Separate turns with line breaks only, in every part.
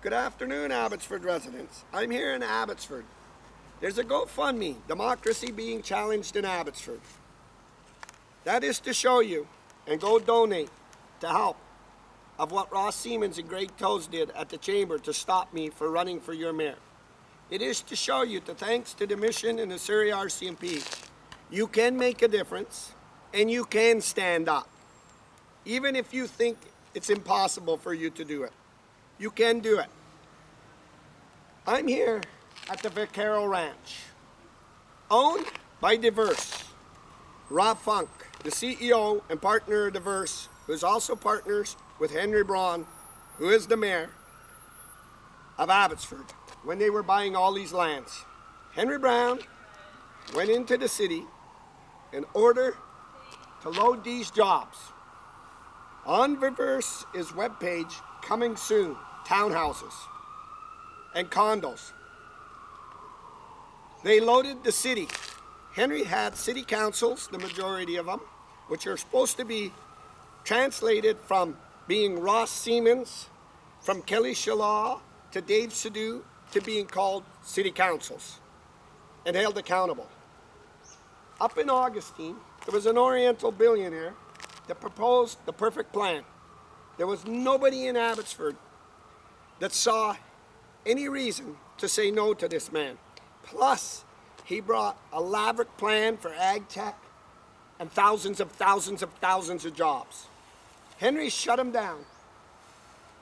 Good afternoon, Abbotsford residents. I'm here in Abbotsford. There's a GoFundMe, Democracy Being Challenged in Abbotsford. That is to show you and go donate to help of what Ross Siemens and Greg Toes did at the Chamber to stop me for running for your mayor. It is to show you that thanks to the mission and the Surrey RCMP, you can make a difference and you can stand up. Even if you think it's impossible for you to do it, you can do it. I'm here at the Vaquero Ranch, owned by Diverse. Rob Funk, the CEO and partner of Diverse, who is also partners with Henry Braun, who is the mayor of Abbotsford, when they were buying all these lands. Henry Brown went into the city in order to load these jobs. On Diverse's webpage, coming soon, townhouses and condos. They loaded the city. Henry had city councils, the majority of them, which are supposed to be translated from being Ross Siemens, from Kelly Shalaw to Dave Sidhu, to being called city councils and held accountable. Up in Augustine, there was an Oriental billionaire that proposed the perfect plan. There was nobody in Abbotsford that saw any reason to say no to this man. Plus, he brought a lavish plan for ag tech and thousands of jobs. Henry shut him down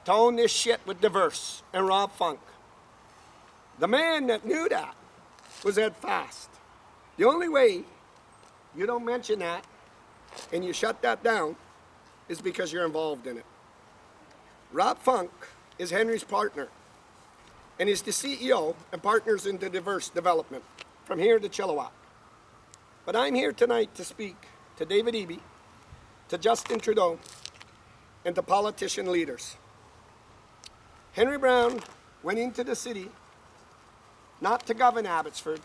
to own this shit with Diverse and Rob Funk. The man that knew that was Ed Fast. The only way you don't mention that and you shut that down is because you're involved in it. Rob Funk is Henry's partner and is the CEO and partners in the Diverse development from here to Chilliwack. But I'm here tonight to speak to David Eby, to Justin Trudeau, and to politician leaders. Henry Brown went into the city not to govern Abbotsford,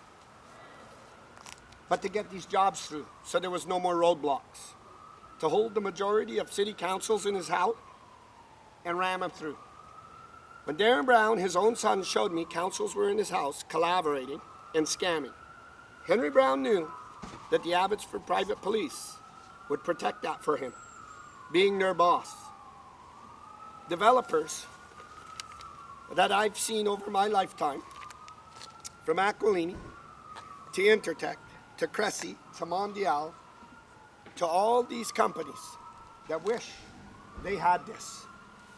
but to get these jobs through so there was no more roadblocks, to hold the majority of city councils in his house and ram them through. When Darren Brown, his own son, showed me councils were in his house collaborating and scamming, Henry Brown knew that the Abbotsford Private Police would protect that for him, being their boss. Developers that I've seen over my lifetime, from Aquilini to Intertech to Cressy to Mondial, to all these companies that wish they had this.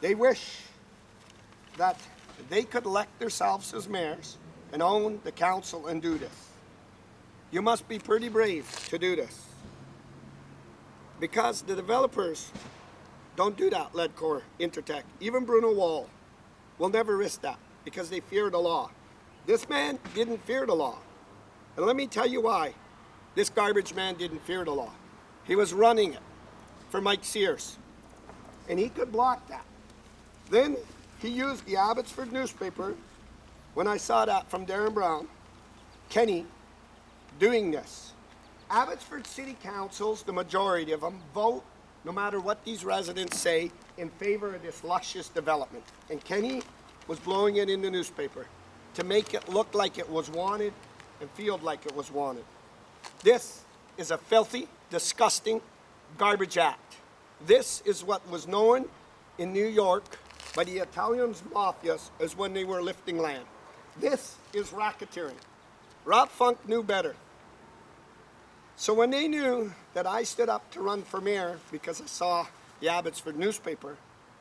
They wish that they could elect themselves as mayors and own the council and do this. You must be pretty brave to do this, because the developers don't do that. Ledcor, Intertech, even Bruno Wall will never risk that because they fear the law. This man didn't fear the law. And let me tell you why this garbage man didn't fear the law. He was running it for Mike Sears, and he could block that. Then he used the Abbotsford newspaper, when I saw that from Darren Brown, Kenny, doing this. Abbotsford city councils, the majority of them, vote, no matter what these residents say, in favor of this luscious development. And Kenny was blowing it in the newspaper to make it look like it was wanted and feel like it was wanted. This is a filthy, disgusting garbage act. This is what was known in New York by the Italian mafias as when they were lifting land. This is racketeering. Rob Funk knew better. So when they knew that I stood up to run for mayor because I saw the Abbotsford newspaper,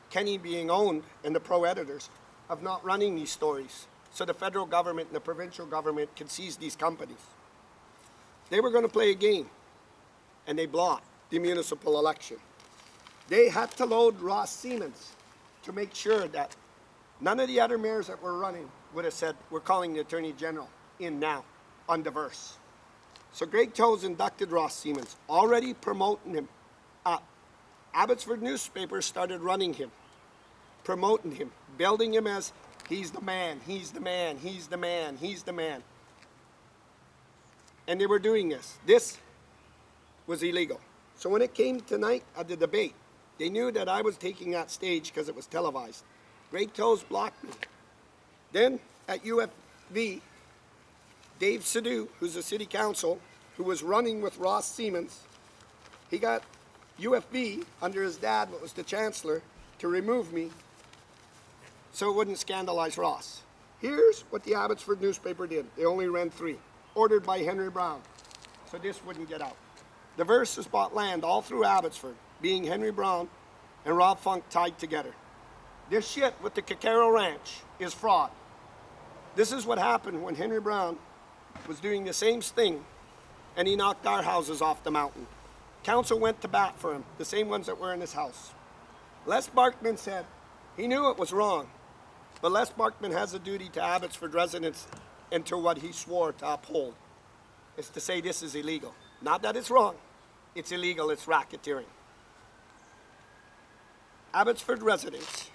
Kenny being owned, and the pro-editors of not running these stories so the federal government and the provincial government could seize these companies, they were going to play a game, and they blocked the municipal election. They had to load Ross Siemens to make sure that none of the other mayors that were running would have said, we're calling the Attorney General in now on Diverse. So Greg Toes inducted Ross Siemens, already promoting him up. Abbotsford newspapers started running him, promoting him, building him as he's the man, he's the man, he's the man, he's the man. And they were doing this. This was illegal. So when it came tonight at the debate, they knew that I was taking that stage because it was televised. Greg Toes blocked me. Then at UFV, Dave Sidhu, who's a city council, who was running with Ross Siemens, he got UFV, under his dad, what was the chancellor, to remove me so it wouldn't scandalize Ross. Here's what the Abbotsford newspaper did. They only ran 3, ordered by Henry Braun, so this wouldn't get out. The Verse has bought land all through Abbotsford, being Henry Braun and Rob Funk tied together. This shit with the Cacaro Ranch is fraud. This is what happened when Henry Braun was doing the same thing and he knocked our houses off the mountain. Council went to bat for him, the same ones that were in his house. Les Barkman said he knew it was wrong, but Les Barkman has a duty to Abbotsford residents and to what he swore to uphold, is to say this is illegal. Not that it's wrong, it's illegal, it's racketeering. Abbotsford residents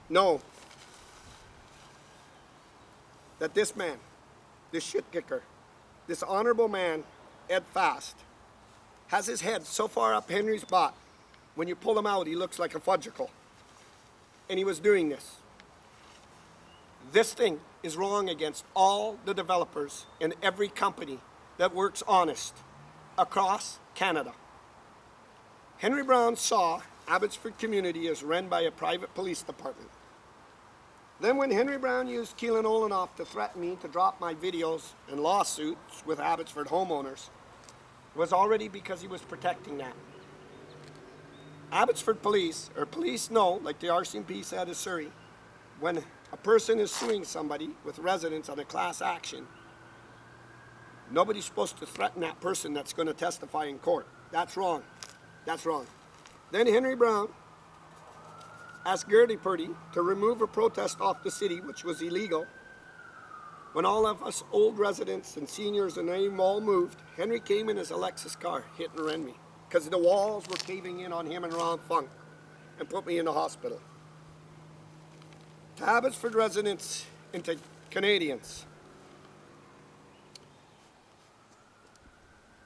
know that this man, this shit kicker, this honorable man, Ed Fast, has his head so far up Henry's butt, when you pull him out, he looks like a fudgicle. And he was doing this. This thing is wrong against all the developers and every company that works honest across Canada. Henry Braun saw Abbotsford community as run by a private police department. Then when Henry Braun used Keelan Olenoff to threaten me to drop my videos and lawsuits with Abbotsford homeowners, it was already because he was protecting that. Abbotsford police, or police know, like the RCMP said in Surrey, when a person is suing somebody with residents on a class action, nobody's supposed to threaten that person that's going to testify in court. That's wrong. That's wrong. Then Henry Braun asked Gertie Purdy to remove a protest off the city, which was illegal. When all of us old residents and seniors and them all moved, Henry came in his Lexus car, hit and ran me, because the walls were caving in on him and Ron Funk, and put me in the hospital. To Abbotsford residents and to Canadians,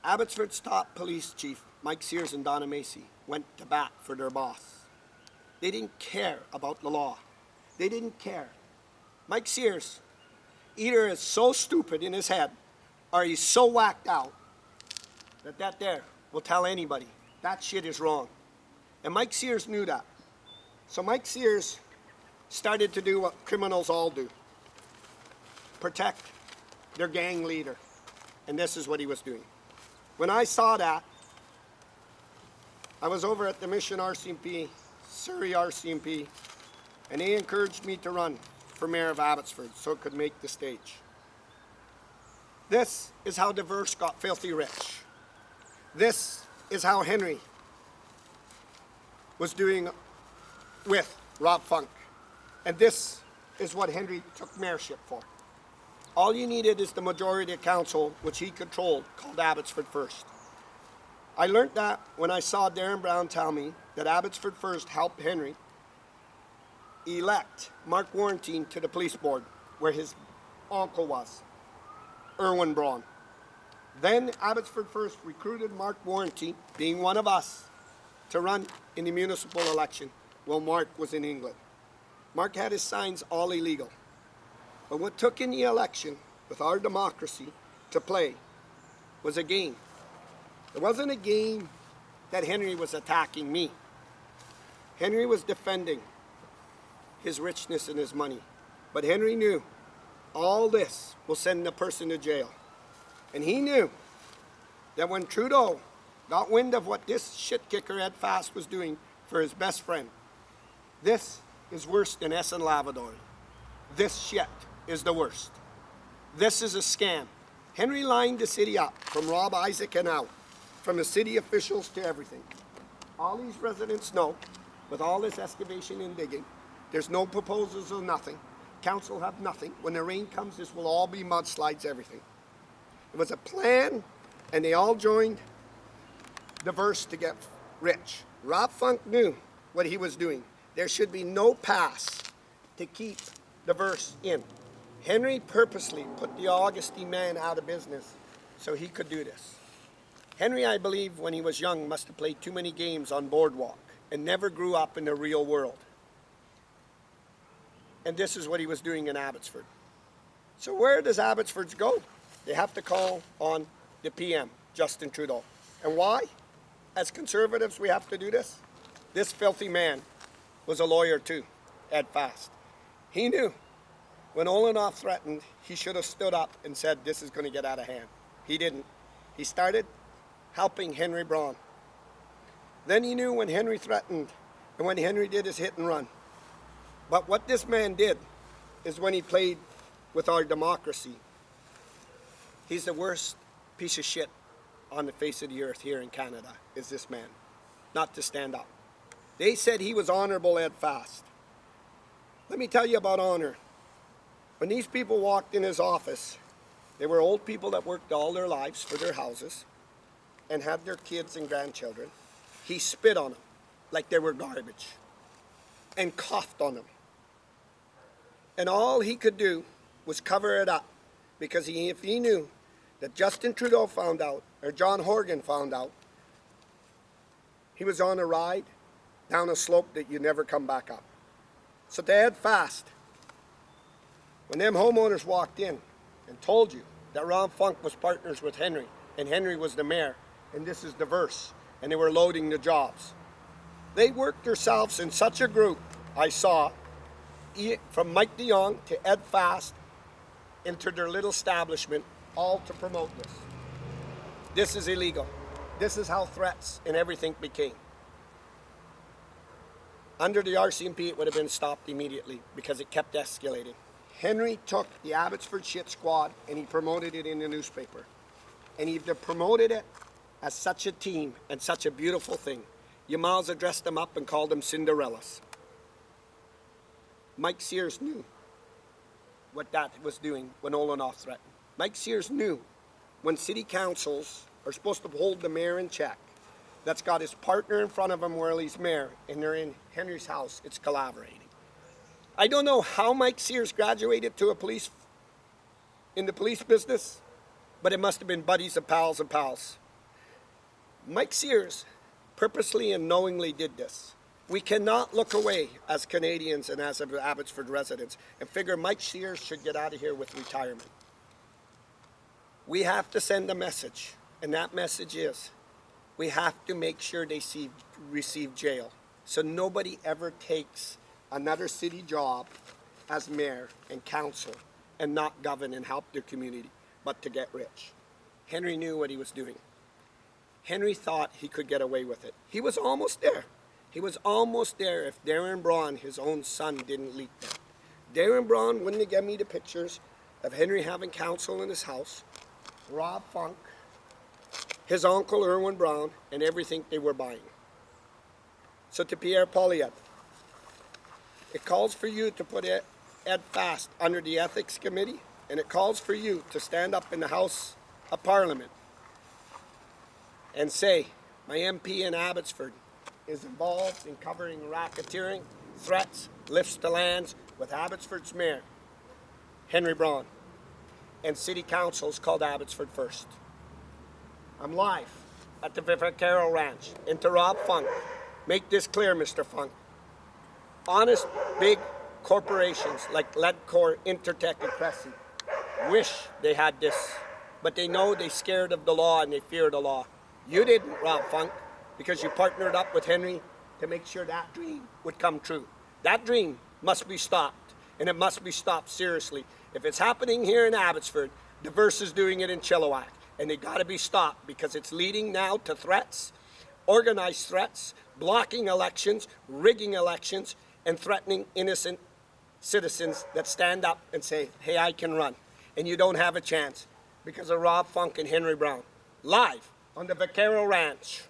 Abbotsford's top police chief, Mike Sears and Donna Macy, went to bat for their boss. They didn't care about the law. They didn't care. Mike Sears either is so stupid in his head or he's so whacked out that there will tell anybody that shit is wrong. And Mike Sears knew that. So Mike Sears started to do what criminals all do. Protect their gang leader. And this is what he was doing. When I saw that, I was over at the Mission RCMP, Surrey RCMP, and they encouraged me to run for mayor of Abbotsford so it could make the stage. This is how the Verse got filthy rich. This is how Henry was doing with Rob Funk. And this is what Henry took mayorship for. All you needed is the majority of council, which he controlled, called Abbotsford First. I learned that when I saw Darren Brown tell me that Abbotsford First helped Henry elect Mark Warrentine to the police board, where his uncle was, Erwin Braun. Then Abbotsford First recruited Mark Warrentine, being one of us, to run in the municipal election while Mark was in England. Mark had his signs all illegal. But what took in the election with our democracy to play was a game. It wasn't a game that Henry was attacking me. Henry was defending his richness and his money. But Henry knew all this will send the person to jail. And he knew that when Trudeau got wind of what this shit kicker Ed Fast was doing for his best friend, this is worse than Essen Lavador. This shit is the worst. This is a scam. Henry lined the city up from Rob Isaac and out, from the city officials to everything. All these residents know, with all this excavation and digging, there's no proposals or nothing. Council have nothing. When the rain comes, this will all be mudslides, everything. It was a plan, and they all joined the Verse to get rich. Rob Funk knew what he was doing. There should be no pass to keep the Verse in. Henry purposely put the Augustine man out of business so he could do this. Henry, I believe, when he was young, must have played too many games on Boardwalk and never grew up in the real world. And this is what he was doing in Abbotsford. So where does Abbotsford go? They have to call on the PM, Justin Trudeau. And why? As Conservatives, we have to do this. This filthy man was a lawyer too, Ed Fast. He knew when Olenoff threatened, he should have stood up and said, this is going to get out of hand. He didn't. He started helping Henry Braun. Then he knew when Henry threatened and when Henry did his hit and run. But what this man did is when he played with our democracy, he's the worst piece of shit on the face of the earth here in Canada, is this man. Not to stand up. They said he was honorable, Ed Fast. Let me tell you about honor. When these people walked in his office, they were old people that worked all their lives for their houses and had their kids and grandchildren. He spit on them like they were garbage and coughed on them. And all he could do was cover it up because if he knew that Justin Trudeau found out or John Horgan found out, he was on a ride down a slope that you never come back up. So to Ed Fast, when them homeowners walked in and told you that Ron Funk was partners with Henry and Henry was the mayor and this is diverse and they were loading the jobs, they worked themselves in such a group, I saw, from Mike de Jong to Ed Fast into their little establishment, all to promote this. This is illegal. This is how threats and everything became. Under the RCMP, it would have been stopped immediately because it kept escalating. Henry took the Abbotsford Shit Squad and he promoted it in the newspaper. And he promoted it as such a team and such a beautiful thing. You might as well dressed them up and called them Cinderellas. Mike Sears knew what that was doing when Olenoff threatened. Mike Sears knew when city councils are supposed to hold the mayor in check, that's got his partner in front of him while he's mayor, and they're in Henry's house, it's collaborating. I don't know how Mike Sears graduated to in the police business, but it must have been buddies of pals and pals. Mike Sears purposely and knowingly did this. We cannot look away as Canadians and as Abbotsford residents and figure Mike Sears should get out of here with retirement. We have to send a message, and that message is we have to make sure they receive jail so nobody ever takes another city job as mayor and council and not govern and help their community, but to get rich. Henry knew what he was doing. Henry thought he could get away with it. He was almost there. He was almost there if Darren Braun, his own son, didn't leak them. Darren Braun wouldn't have given me the pictures of Henry having counsel in his house, Rob Funk, his uncle Erwin Braun, and everything they were buying. So to Pierre Poilievre, it calls for you to put Ed Fast under the Ethics Committee, and it calls for you to stand up in the House of Parliament and say, my MP in Abbotsford is involved in covering racketeering, threats, lifts to lands with Abbotsford's mayor, Henry Braun, and city councils called Abbotsford First. I'm live at the Vaquero Ranch, and to Rob Funk, make this clear, Mr. Funk. Honest, big corporations like Ledcor, Intertech, and Cressy wish they had this, but they know they're scared of the law and they fear the law. You didn't, Rob Funk, because you partnered up with Henry to make sure that dream would come true. That dream must be stopped, and it must be stopped seriously. If it's happening here in Abbotsford, Diverse is doing it in Chilliwack, and they got to be stopped because it's leading now to threats, organized threats, blocking elections, rigging elections, and threatening innocent citizens that stand up and say, hey, I can run. And you don't have a chance because of Rob Funk and Henry Braun. Live on the Vaquero Ranch.